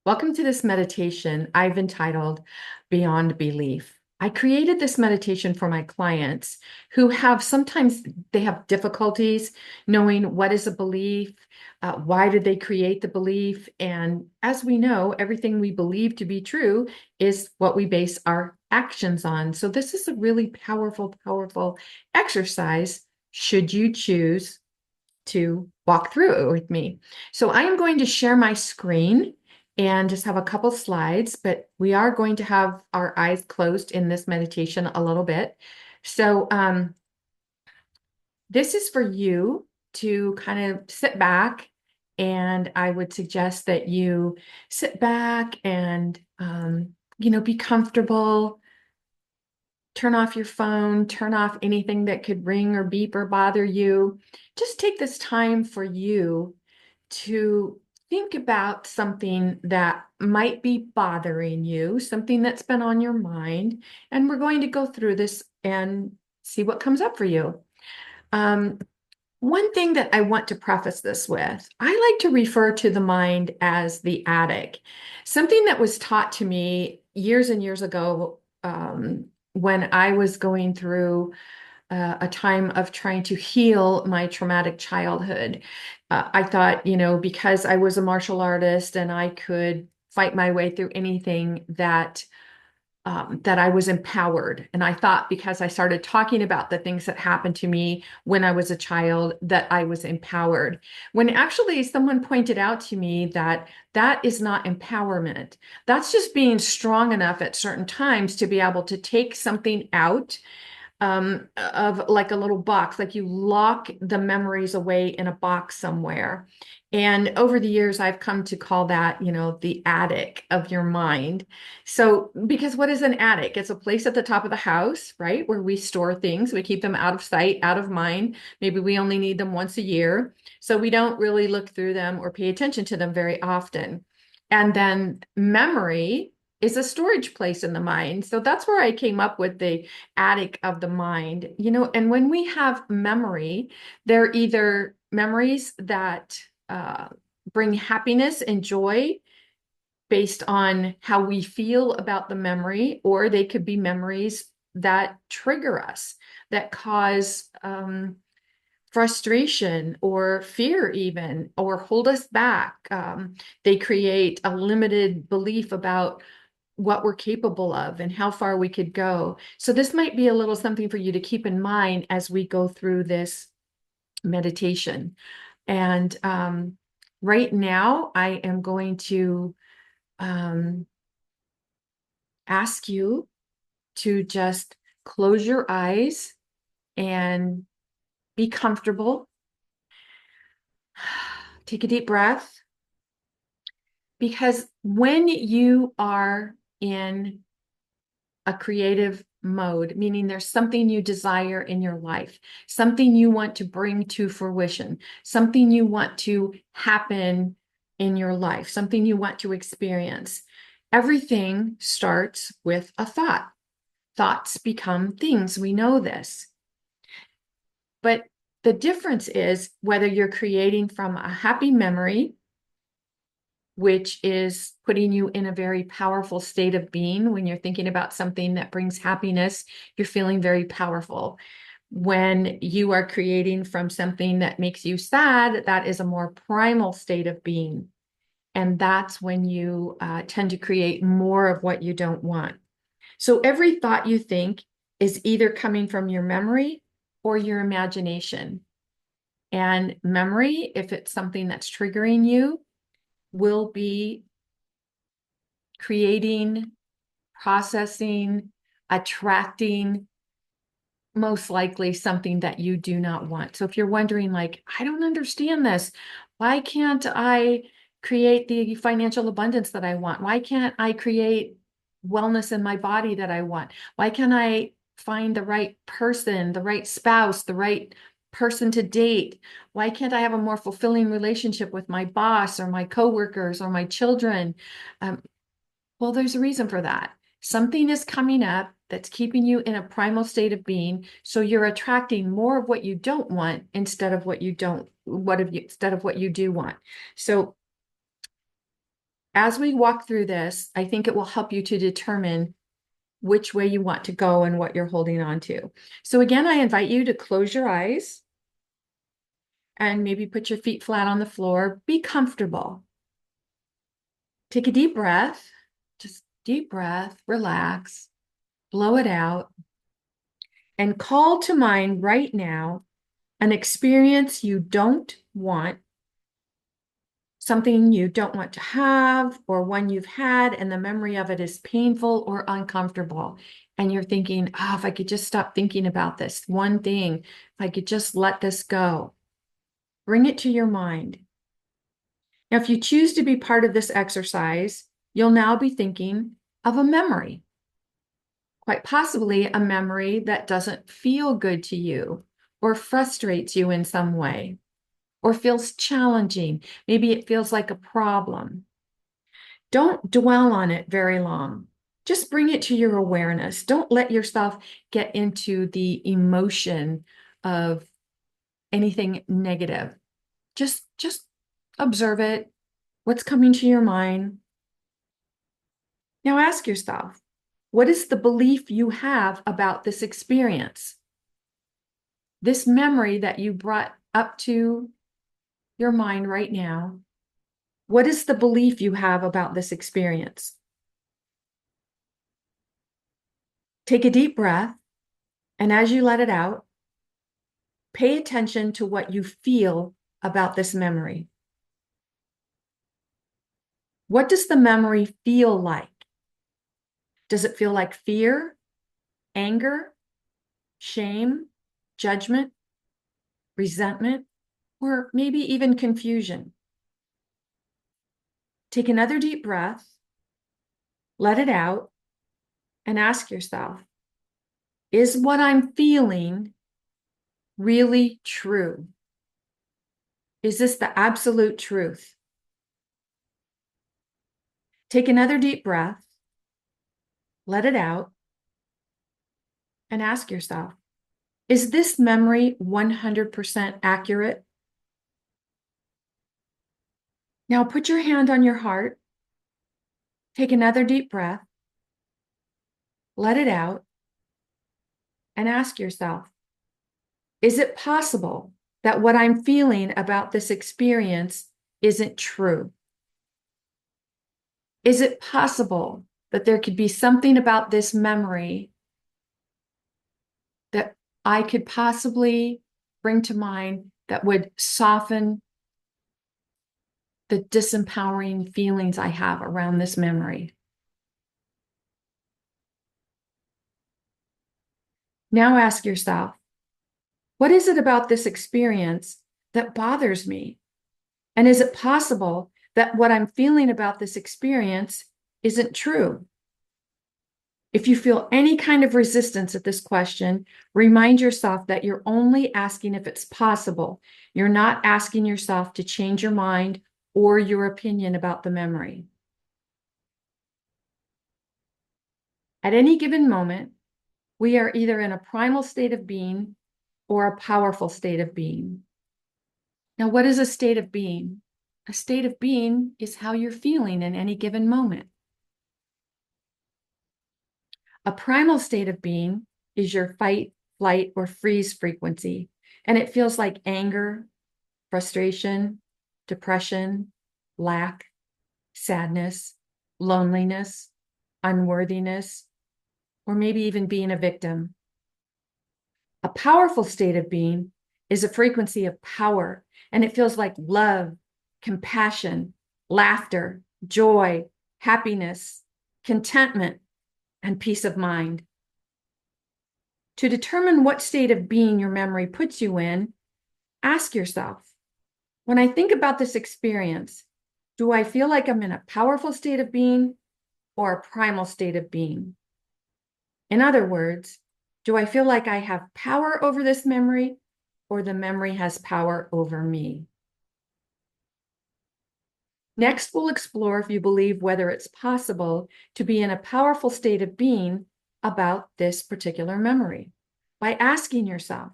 Welcome to this meditation I've entitled Beyond Belief. I created this meditation for my clients who sometimes they have difficulties knowing what is a belief, why did they create the belief, and as we know, everything we believe to be true is what we base our actions on. So this is a really powerful exercise should you choose to walk through it with me. So I am going to share my screen and just have a couple slides, but we are going to have our eyes closed in this meditation a little bit. So this is for you to kind of sit back, and I would suggest that you sit back and be comfortable. Turn off your phone, turn off anything that could ring or beep or bother you. Just take this time for you to think about something that might be bothering you, something that's been on your mind, and we're going to go through this and see what comes up for you. Um, One thing that I want to preface this with, I like to refer to the mind as the attic. Something that was taught to me years and years ago, when I was going through a time of trying to heal my traumatic childhood. I thought, because I was a martial artist and I could fight my way through anything, that I was empowered. And I thought because I started talking about the things that happened to me when I was a child, that I was empowered. When actually someone pointed out to me that that is not empowerment. That's just being strong enough at certain times to be able to take something out of like a little box, like you lock the memories away in a box somewhere. And over the years, I've come to call that, the attic of your mind. So, because what is an attic? It's a place at the top of the house, right? Where we store things. We keep them out of sight, out of mind. Maybe we only need them once a year. So we don't really look through them or pay attention to them very often. And then memory is a storage place in the mind. So that's where I came up with the attic of the mind, and when we have memory, they're either memories that bring happiness and joy based on how we feel about the memory, or they could be memories that trigger us, that cause frustration or fear even, or hold us back. They create a limited belief about what we're capable of and how far we could go. So this might be a little something for you to keep in mind as we go through this meditation. And right now, I am going to um, ask you to just close your eyes and be comfortable. Take a deep breath, because when you are in a creative mode, meaning there's something you desire in your life, something you want to bring to fruition, something you want to happen in your life, something you want to experience. Everything starts with a thought. Thoughts become things. We know this. But the difference is whether you're creating from a happy memory, which is putting you in a very powerful state of being. When you're thinking about something that brings happiness, you're feeling very powerful. When you are creating from something that makes you sad, that is a more primal state of being. And that's when you tend to create more of what you don't want. So every thought you think is either coming from your memory or your imagination. And memory, if it's something that's triggering you, will be creating, processing, attracting, most likely something that you do not want. So if you're wondering, like, I don't understand this, why can't I create the financial abundance that I want? Why can't I create wellness in my body that I want? Why can't I find the right person, the right spouse, the right person to date? Why can't I have a more fulfilling relationship with my boss or my coworkers or my children? Well, there's a reason for that. Something is coming up that's keeping you in a primal state of being, so you're attracting more of what you don't want instead of what you do want. So as we walk through this, I think it will help you to determine which way you want to go and what you're holding on to. So again, I invite you to close your eyes and maybe put your feet flat on the floor. Be comfortable. Take a deep breath, just deep breath, relax, blow it out, and call to mind right now an experience you don't want, something you don't want to have, or one you've had, and the memory of it is painful or uncomfortable. And you're thinking, oh, if I could just stop thinking about this one thing, if I could just let this go. Bring it to your mind. Now, if you choose to be part of this exercise, you'll now be thinking of a memory, quite possibly a memory that doesn't feel good to you or frustrates you in some way or feels challenging. Maybe it feels like a problem. Don't dwell on it very long. Just bring it to your awareness. Don't let yourself get into the emotion of anything negative. Just observe it. What's coming to your mind? Now ask yourself, what is the belief you have about this experience? This memory that you brought up to your mind right now, what is the belief you have about this experience? Take a deep breath, and as you let it out, pay attention to what you feel about this memory. What does the memory feel like? Does it feel like fear, anger, shame, judgment, resentment, or maybe even confusion? Take another deep breath, let it out, and ask yourself, is what I'm feeling really true? Is this the absolute truth? Take another deep breath, let it out, and ask yourself, is this memory 100% accurate? Now put your hand on your heart, take another deep breath, let it out, and ask yourself, is it possible that what I'm feeling about this experience isn't true? Is it possible that there could be something about this memory that I could possibly bring to mind that would soften the disempowering feelings I have around this memory? Now ask yourself, what is it about this experience that bothers me? And is it possible that what I'm feeling about this experience isn't true? If you feel any kind of resistance at this question, remind yourself that you're only asking if it's possible. You're not asking yourself to change your mind or your opinion about the memory. At any given moment, we are either in a primal state of being or a powerful state of being. Now, what is a state of being? A state of being is how you're feeling in any given moment. A primal state of being is your fight, flight, or freeze frequency, and it feels like anger, frustration, depression, lack, sadness, loneliness, unworthiness, or maybe even being a victim. A powerful state of being is a frequency of power, and it feels like love, compassion, laughter, joy, happiness, contentment, and peace of mind. To determine what state of being your memory puts you in, ask yourself, when I think about this experience, do I feel like I'm in a powerful state of being or a primal state of being? In other words, do I feel like I have power over this memory or the memory has power over me? Next, we'll explore if you believe whether it's possible to be in a powerful state of being about this particular memory by asking yourself,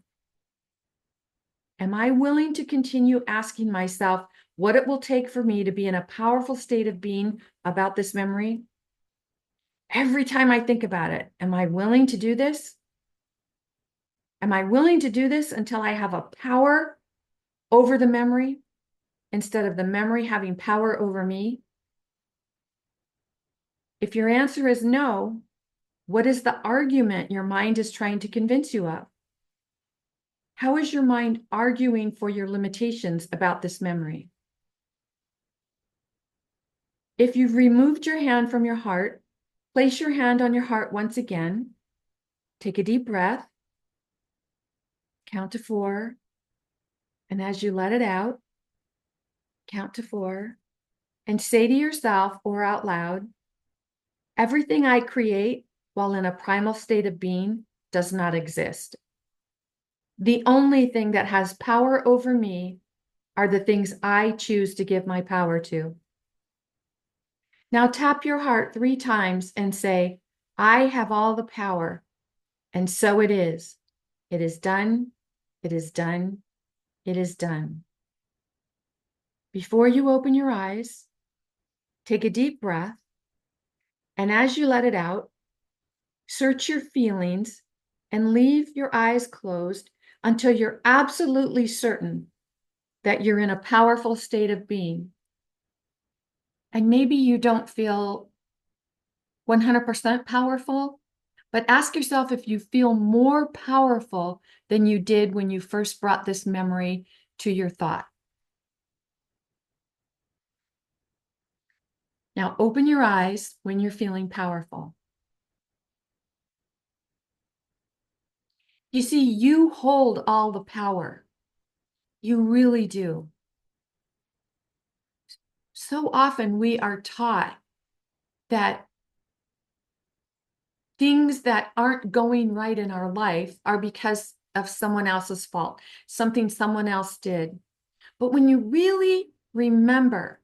Am I willing to continue asking myself what it will take for me to be in a powerful state of being about this memory? Every time I think about it, am I willing to do this? Am I willing to do this until I have a power over the memory instead of the memory having power over me? If your answer is no, what is the argument your mind is trying to convince you of? How is your mind arguing for your limitations about this memory? If you've removed your hand from your heart, place your hand on your heart once again. Take a deep breath, count to 4, and as you let it out, count to 4, and say to yourself or out loud, everything I create while in a primal state of being does not exist. The only thing that has power over me are the things I choose to give my power to. Now tap your heart 3 times and say, I have all the power, and so it is. It is done. It is done. It is done. Before you open your eyes, take a deep breath, and as you let it out, search your feelings and leave your eyes closed until you're absolutely certain that you're in a powerful state of being. And maybe you don't feel 100% powerful, but ask yourself if you feel more powerful than you did when you first brought this memory to your thought. Now open your eyes when you're feeling powerful. You see, you hold all the power. You really do. So often we are taught that things that aren't going right in our life are because of someone else's fault, something someone else did. But when you really remember,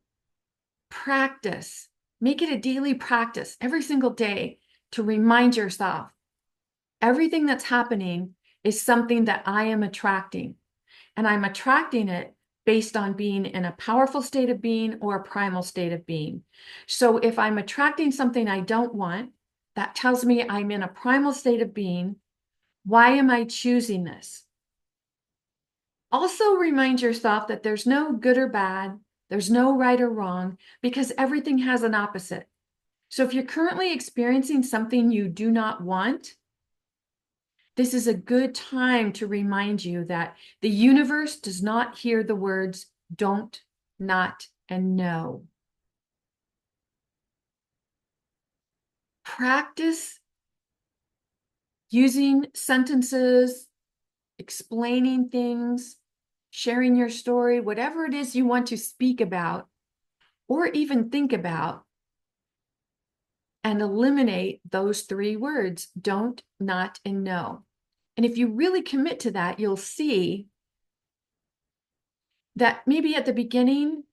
practice, make it a daily practice every single day to remind yourself, everything that's happening is something that I am attracting. And I'm attracting it based on being in a powerful state of being or a primal state of being. So if I'm attracting something I don't want, that tells me I'm in a primal state of being. Why am I choosing this? Also remind yourself that there's no good or bad, there's no right or wrong, because everything has an opposite. So if you're currently experiencing something you do not want, this is a good time to remind you that the universe does not hear the words don't, not, and no. Practice using sentences, explaining things, sharing your story, whatever it is you want to speak about or even think about, and eliminate those 3 words, don't, not, and no. And if you really commit to that, you'll see that maybe at the beginning,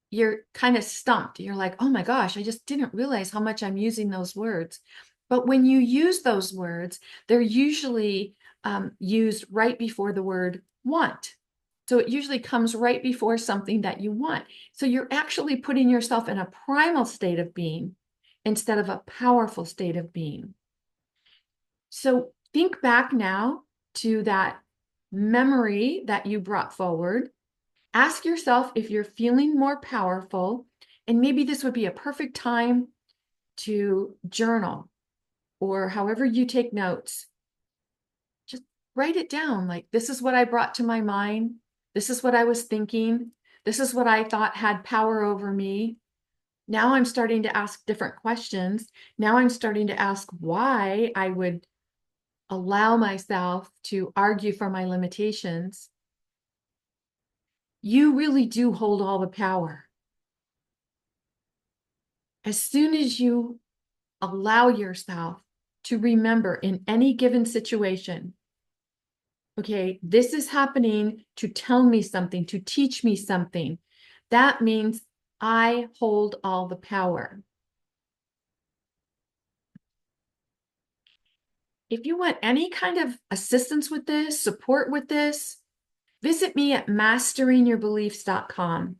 you're kind of stumped. You're like, oh my gosh, I just didn't realize how much I'm using those words. But when you use those words, they're usually used right before the word want. So it usually comes right before something that you want. So you're actually putting yourself in a primal state of being instead of a powerful state of being. So think back now to that memory that you brought forward. Ask yourself if you're feeling more powerful, and maybe this would be a perfect time to journal or however you take notes. Just write it down. Like, this is what I brought to my mind. This is what I was thinking. This is what I thought had power over me. Now I'm starting to ask different questions. Now I'm starting to ask why I would allow myself to argue for my limitations. You really do hold all the power. As soon as you allow yourself to remember in any given situation, okay, this is happening to tell me something, to teach me something, that means I hold all the power. If you want any kind of assistance with this, support with this, Visit me at masteringyourbeliefs.com.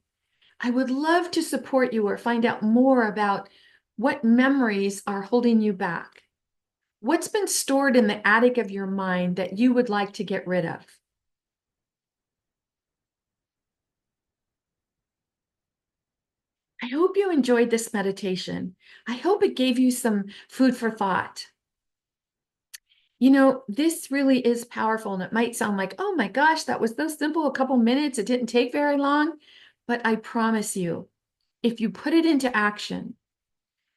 I would love to support you or find out more about what memories are holding you back. What's been stored in the attic of your mind that you would like to get rid of? I hope you enjoyed this meditation. I hope it gave you some food for thought. You know, this really is powerful, and it might sound like, oh my gosh, that was so simple, a couple minutes, it didn't take very long. But I promise you, if you put it into action,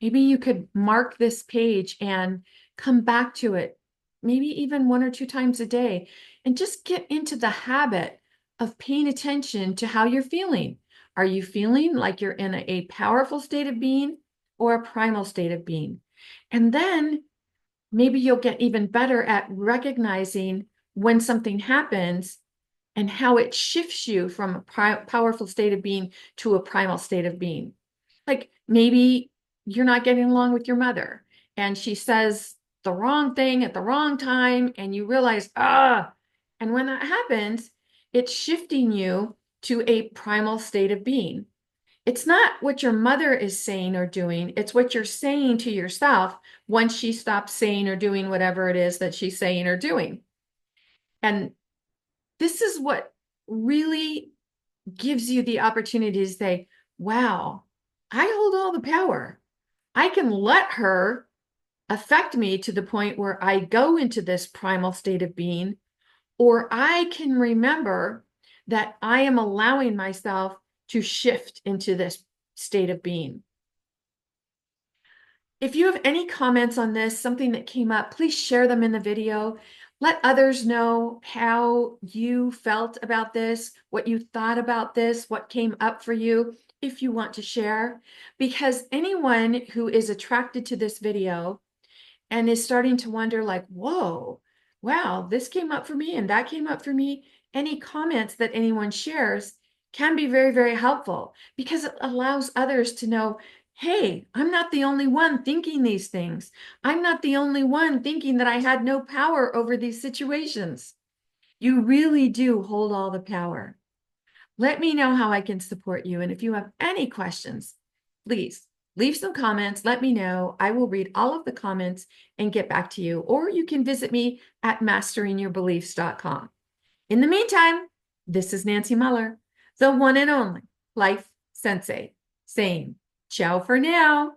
maybe you could mark this page and come back to it, maybe even one or two times a day, and just get into the habit of paying attention to how you're feeling. Are you feeling like you're in a powerful state of being or a primal state of being? And then maybe you'll get even better at recognizing when something happens and how it shifts you from a powerful state of being to a primal state of being. Like maybe you're not getting along with your mother and she says the wrong thing at the wrong time, and you realize, and when that happens, it's shifting you to a primal state of being. It's not what your mother is saying or doing, it's what you're saying to yourself once she stops saying or doing whatever it is that she's saying or doing. And this is what really gives you the opportunity to say, wow, I hold all the power. I can let her affect me to the point where I go into this primal state of being, or I can remember that I am allowing myself to shift into this state of being. If you have any comments on this, something that came up, please share them in the video. Let others know how you felt about this, what you thought about this, what came up for you, if you want to share. Because anyone who is attracted to this video and is starting to wonder like, whoa, wow, this came up for me and that came up for me, any comments that anyone shares can be very, very helpful because it allows others to know, hey, I'm not the only one thinking these things. I'm not the only one thinking that I had no power over these situations. You really do hold all the power. Let me know how I can support you. And if you have any questions, please leave some comments. Let me know. I will read all of the comments and get back to you. Or you can visit me at masteringyourbeliefs.com. In the meantime, this is Nancy Muller, the one and only Life Sensei, saying ciao for now.